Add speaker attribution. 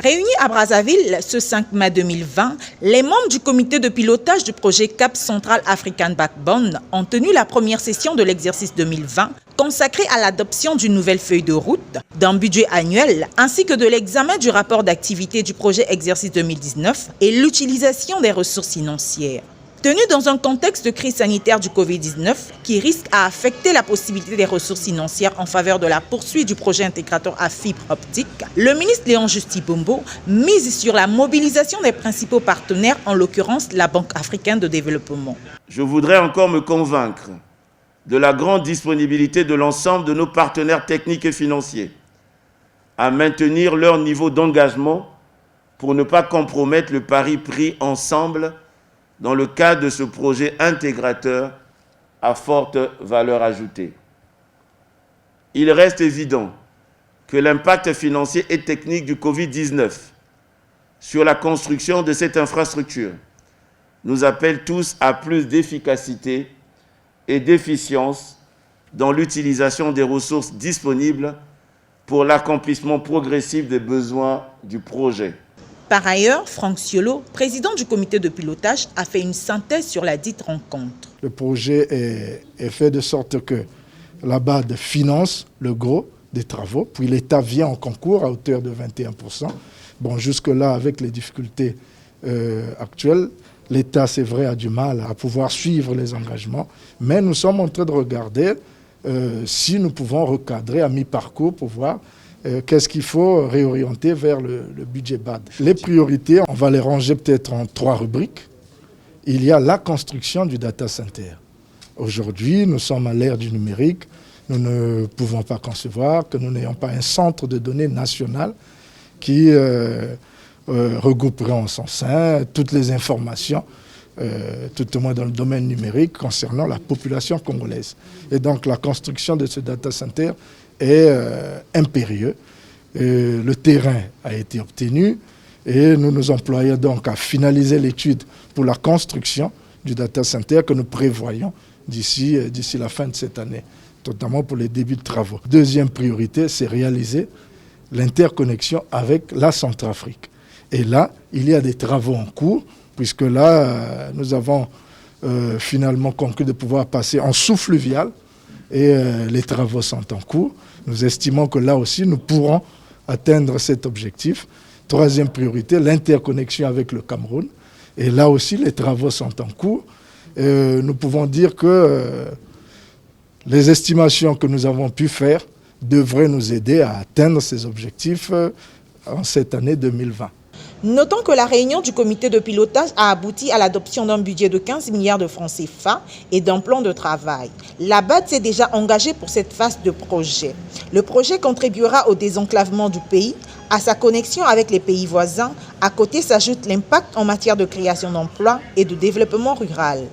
Speaker 1: Réunis à Brazzaville ce 5 mai 2020, les membres du comité de pilotage du projet Cap Central African Backbone ont tenu la première session de l'exercice 2020 consacrée à l'adoption d'une nouvelle feuille de route, d'un budget annuel ainsi que de l'examen du rapport d'activité du projet exercice 2019 et l'utilisation des ressources financières. Tenu dans un contexte de crise sanitaire du Covid-19 qui risque à affecter la possibilité des ressources financières en faveur de la poursuite du projet intégrateur à fibre optique, le ministre Léon Justy Bombo mise sur la mobilisation des principaux partenaires, en l'occurrence la Banque africaine de développement.
Speaker 2: Je voudrais encore me convaincre de la grande disponibilité de l'ensemble de nos partenaires techniques et financiers à maintenir leur niveau d'engagement pour ne pas compromettre le pari pris ensemble dans le cadre de ce projet intégrateur à forte valeur ajoutée. Il reste évident que l'impact financier et technique du Covid-19 sur la construction de cette infrastructure nous appelle tous à plus d'efficacité et d'efficience dans l'utilisation des ressources disponibles pour l'accomplissement progressif des besoins du projet.
Speaker 1: Par ailleurs, Franck Siolo, président du comité de pilotage, a fait une synthèse sur la dite rencontre.
Speaker 3: Le projet est fait de sorte que la BAD finance le gros des travaux, puis l'État vient en concours à hauteur de 21%. Bon, jusque-là, avec les difficultés actuelles, l'État, c'est vrai, a du mal à pouvoir suivre les engagements, mais nous sommes en train de regarder si nous pouvons recadrer à mi-parcours pour voir qu'est-ce qu'il faut réorienter vers le budget BAD. Les priorités, on va les ranger peut-être en 3 rubriques. Il y a la construction du data center. Aujourd'hui, nous sommes à l'ère du numérique. Nous ne pouvons pas concevoir que nous n'ayons pas un centre de données national qui regrouperait en son sein toutes les informations, tout au moins dans le domaine numérique, concernant la population congolaise. Et donc la construction de ce data center est impérieux. Le terrain a été obtenu et nous nous employons donc à finaliser l'étude pour la construction du data center que nous prévoyons d'ici la fin de cette année, notamment pour les débuts de travaux. Deuxième priorité, c'est réaliser l'interconnexion avec la Centrafrique. Et là, il y a des travaux en cours, puisque là, nous avons finalement conclu de pouvoir passer en sous-fluvial et les travaux sont en cours. Nous estimons que là aussi, nous pourrons atteindre cet objectif. Troisième priorité, l'interconnexion avec le Cameroun. Et là aussi, les travaux sont en cours. Nous pouvons dire que les estimations que nous avons pu faire devraient nous aider à atteindre ces objectifs en cette année 2020.
Speaker 1: Notons que la réunion du comité de pilotage a abouti à l'adoption d'un budget de 15 milliards de francs CFA et d'un plan de travail. La BAD s'est déjà engagée pour cette phase de projet. Le projet contribuera au désenclavement du pays, à sa connexion avec les pays voisins. À côté s'ajoute l'impact en matière de création d'emplois et de développement rural.